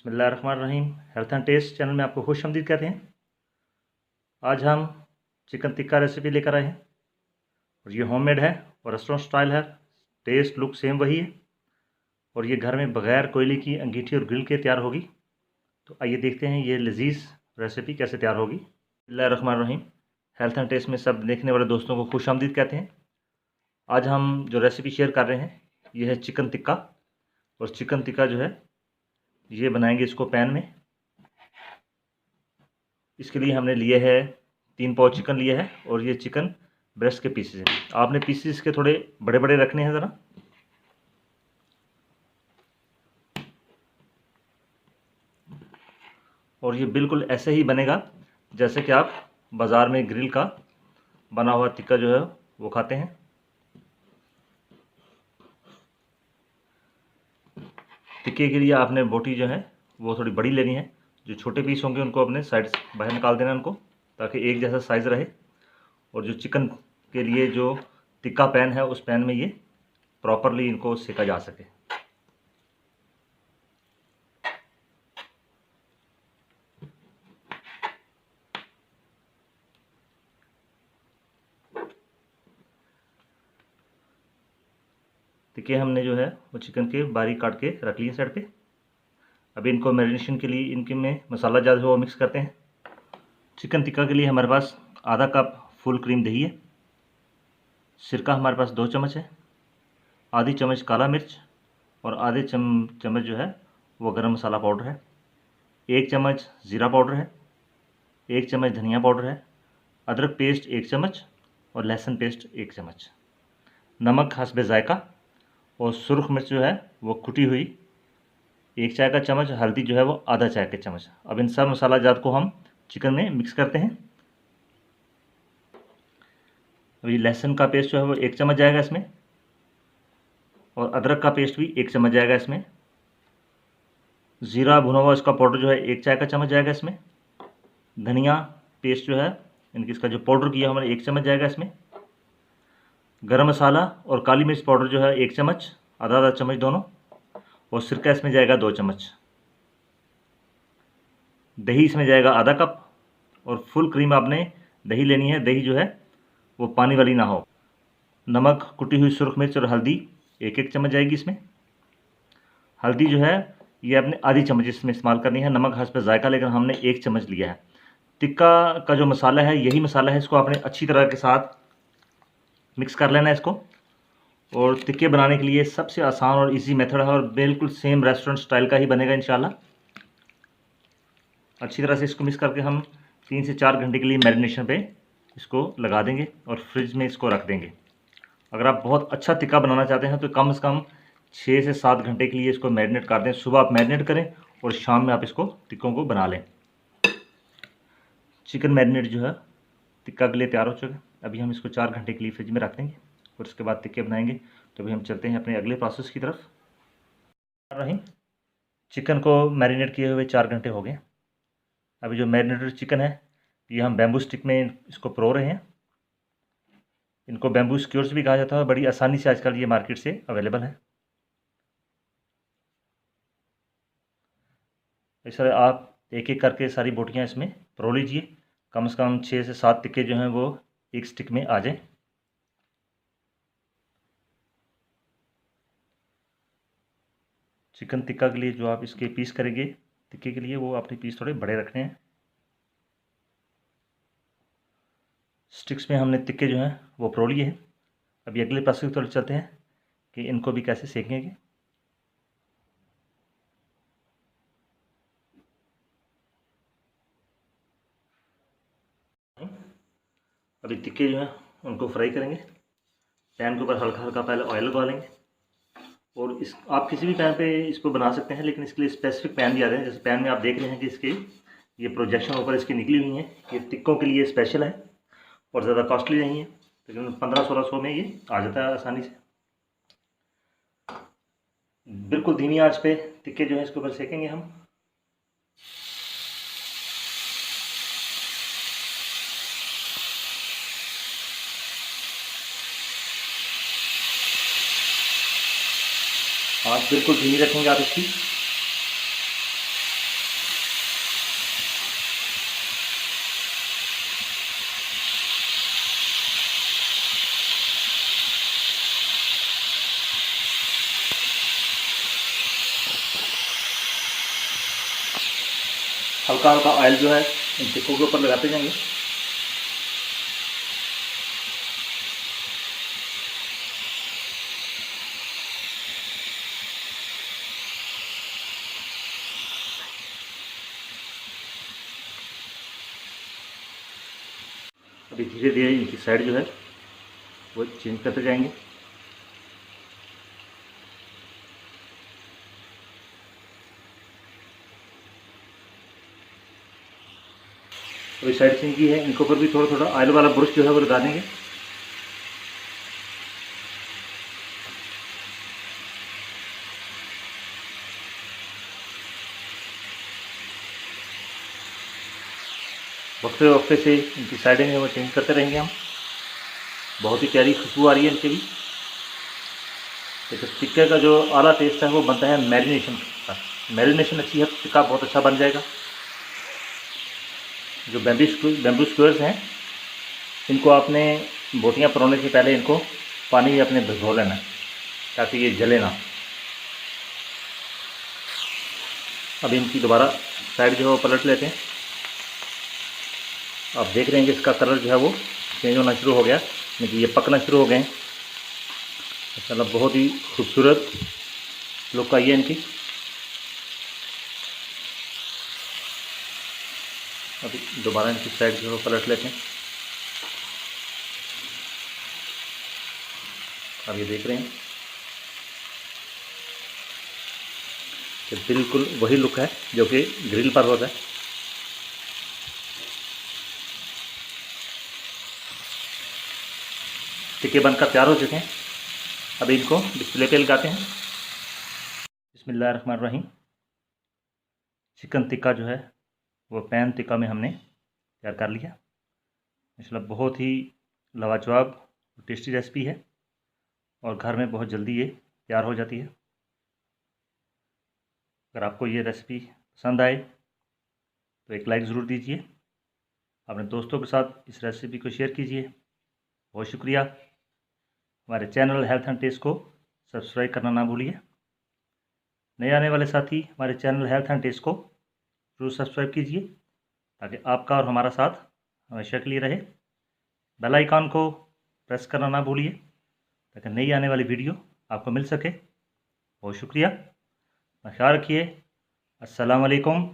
बिस्मिल्लाहिर्रहमानिर्रहीम। Health and test channel में आपको खुश आमदीद कहते हैं। आज हम चिकन टिक्का रेसिपी लेकर आए हैं और ये होममेड है और रेस्टोरेंट स्टाइल है। टेस्ट लुक सेम वही है और ये घर में बग़ैर कोयले की अंगीठी और ग्रिल के तैयार होगी। तो आइए देखते हैं ये लजीज़ रेसिपी कैसे तैयार होगी। बिस्मिल्लाहिर्रहमानिर्रहीम। हेल्थ एंड टेस्ट में सब देखने वाले दोस्तों को खुश आमदीद कहते हैं। आज हम जो रेसिपी शेयर कर रहे हैं ये है चिकन टिक्का। और चिकन टिक्का जो है ये बनाएंगे इसको पैन में। इसके लिए हमने लिए है 3 पाव चिकन लिए है और ये चिकन ब्रेस्ट के पीसेस हैं। आपने पीसेस के थोड़े बड़े बड़े रखने हैं ज़रा। और ये बिल्कुल ऐसे ही बनेगा जैसे कि आप बाज़ार में ग्रिल का बना हुआ टिक्का जो है वो खाते हैं। टिक्के के लिए आपने बोटी जो है वो थोड़ी बड़ी लेनी है। जो छोटे पीस होंगे उनको अपने साइड से बाहर निकाल देना उनको, ताकि एक जैसा साइज़ रहे। और जो चिकन के लिए जो टिक्का पैन है उस पैन में ये प्रॉपरली इनको सेका जा सके। टिक्के हमने जो है वो चिकन के बारीक काट के रख लिए साइड पे। अभी इनको मैरिनेशन के लिए इनके में मसाला ज़्यादा है वो मिक्स करते हैं। चिकन टिक्का के लिए हमारे पास आधा कप फुल क्रीम दही है। सिरका हमारे पास 2 चम्मच है। आधी चम्मच काला मिर्च और आधे चम्मच जो है वो गरम मसाला पाउडर है। 1 चम्मच ज़ीरा पाउडर है। 1 चम्मच धनिया पाउडर है। अदरक पेस्ट 1 चम्मच और लहसुन पेस्ट 1 चम्मच। नमक हस्बे ज़ायका और सुरख मिर्च जो है वो कुटी हुई 1 चाय का चम्मच। हल्दी जो है वो आधा चाय का चम्मच। अब इन सब मसाला जात को हम चिकन में मिक्स करते हैं। अभी लहसुन का पेस्ट जो है वो 1 चम्मच जाएगा इसमें और अदरक का पेस्ट भी 1 चम्मच जाएगा इसमें। ज़ीरा भुना हुआ इसका पाउडर जो है 1 चाय का चम्मच जाएगा इसमें। धनिया पेस्ट जो है इनकी इसका जो पाउडर किया हमारे 1 चम्मच जाएगा इसमें। गरम मसाला और काली मिर्च पाउडर जो है 1 चम्मच, आधा आधा चम्मच दोनों। और सिरका इसमें जाएगा 2 चम्मच। दही इसमें जाएगा आधा कप। और फुल क्रीम आपने दही लेनी है। दही जो है वो पानी वाली ना हो। नमक, कुटी हुई सुरख मिर्च और हल्दी 1-1 चम्मच जाएगी इसमें। हल्दी जो है ये आपने आधी चम्मच इसमें इस्तेमाल करनी है। नमक हस्ब ज़ायका लेकिन हमने 1 चम्मच लिया है। टिक्का का जो मसाला है यही मसाला है, इसको आपने अच्छी तरह के साथ मिक्स कर लेना है इसको। और टिक्के बनाने के लिए सबसे आसान और इजी मेथड है और बिल्कुल सेम रेस्टोरेंट स्टाइल का ही बनेगा इंशाल्लाह। अच्छी तरह से इसको मिक्स करके हम 3 से 4 घंटे के लिए मैरिनेशन पे इसको लगा देंगे और फ्रिज में इसको रख देंगे। अगर आप बहुत अच्छा टिक्का बनाना चाहते हैं तो कम से कम 6 से 7 घंटे के लिए इसको मैरिनेट कर दें। सुबह आप मैरिनेट करें और शाम में आप इसको टिक्कों को बना लें। चिकन मैरिनेट जो है टिक्का के लिए तैयार हो चुका है। अभी हम इसको 4 घंटे के लिए फ्रिज में रख देंगे और उसके बाद टिक्के बनाएंगे। तो अभी हम चलते हैं अपने अगले प्रोसेस की तरफ। रही चिकन को मैरिनेट किए हुए 4 घंटे हो गए। अभी जो मैरिनेटेड चिकन है ये हम बैम्बू स्टिक में इसको परो रहे हैं। इनको बैम्बू स्क्यूर्स भी कहा जाता है। बड़ी आसानी से आजकल ये मार्केट से अवेलेबल है। इस तरह आप एक एक करके सारी बोटियां इसमें परो लीजिए। कम से कम 6 से 7 टिक्के जो हैं वो एक स्टिक में आ जाएं। चिकन टिक्का के लिए जो आप इसके पीस करेंगे टिक्के के लिए वो अपने पीस थोड़े बड़े रखने हैं। स्टिक्स में हमने टिक्के जो हैं वो परो लिए हैं। अभी अगले प्रोसेस की तरफ चलते हैं कि इनको भी कैसे सेकेंगे। अभी टिक्के जो हैं उनको फ्राई करेंगे। पैन के ऊपर हल्का हल्का पहले ऑयल लगा लेंगे। और इस आप किसी भी पैन पे इसको बना सकते हैं, लेकिन इसके लिए स्पेसिफिक पैन दिया है। जैसे पैन में आप देख रहे हैं कि इसके ये प्रोजेक्शन ऊपर इसकी निकली हुई है। ये टिक्कों के लिए स्पेशल है और ज़्यादा कॉस्टली नहीं है। लेकिन 1500-1600 में ये आ जाता है आसानी से। बिल्कुल धीमी आंच पे टिक्के जो है इसके ऊपर सेकेंगे हम। आंच बिल्कुल धीमी रखेंगे आप इसकी। हल्का हल्का ऑयल जो है इन टिक्कों के ऊपर लगाते जाएंगे। अभी धीरे धीरे इनकी साइड जो है वो चेंज करते जाएंगे। अभी साइड चेंज की है, इनके ऊपर भी थोड़ा थोड़ा ऑयल वाला ब्रश जो है वो लगा देंगे। वक्फे वक्फे से इनकी साइडें जो है वो चेंज करते रहेंगे हम। बहुत ही प्यारी खुशबू आ रही है इनके भी। तो टिक्के का जो आला टेस्ट है वो बनता है मैरिनेशन का। मैरिनेशन अच्छी है तो टिक्का बहुत अच्छा बन जाएगा। जो बैम्बू स्क्वेयर्स हैं इनको आपने बोटियाँ परोने से पहले इनको पानी में अपने भिगो लेना है ताकि ये जले ना। अब इनकी दोबारा साइड जो है वो पलट लेते हैं। आप देख रहे हैं कि इसका कलर जो है वो चेंज होना शुरू हो गया, यानी ये पकना शुरू हो गए हैं। माशाल्लाह बहुत ही खूबसूरत लुक आई है इनकी। अभी दोबारा इनकी साइड जो है वो पलट लेते हैं। अब ये देख रहे हैं कि बिल्कुल वही लुक है जो कि ग्रिल पर होता है। टिक्के बनकर तैयार हो चुके हैं। अभी इनको डिस्प्ले पे लगाते हैं। बिस्मिल्लाहिर्रहमानिर्रहीम। चिकन टिक्का जो है वो पैन टिक्का में हमने तैयार कर लिया। माशाल्लाह बहुत ही लाजवाब टेस्टी रेसिपी है और घर में बहुत जल्दी ये तैयार हो जाती है। अगर आपको ये रेसिपी पसंद आए तो एक लाइक ज़रूर दीजिए। अपने दोस्तों के साथ इस रेसिपी को शेयर कीजिए। बहुत शुक्रिया। हमारे चैनल हेल्थ एंड टेस्ट को सब्सक्राइब करना ना भूलिए। नए आने वाले साथी हमारे चैनल हेल्थ एंड टेस्ट को जरूर सब्सक्राइब कीजिए ताकि आपका और हमारा साथ हमेशा के लिए रहे। बेल आइकन को प्रेस करना ना भूलिए ताकि नई आने वाली वीडियो आपको मिल सके। बहुत शुक्रिया। ख्याल रखिए। अस्सलाम वालेकुम।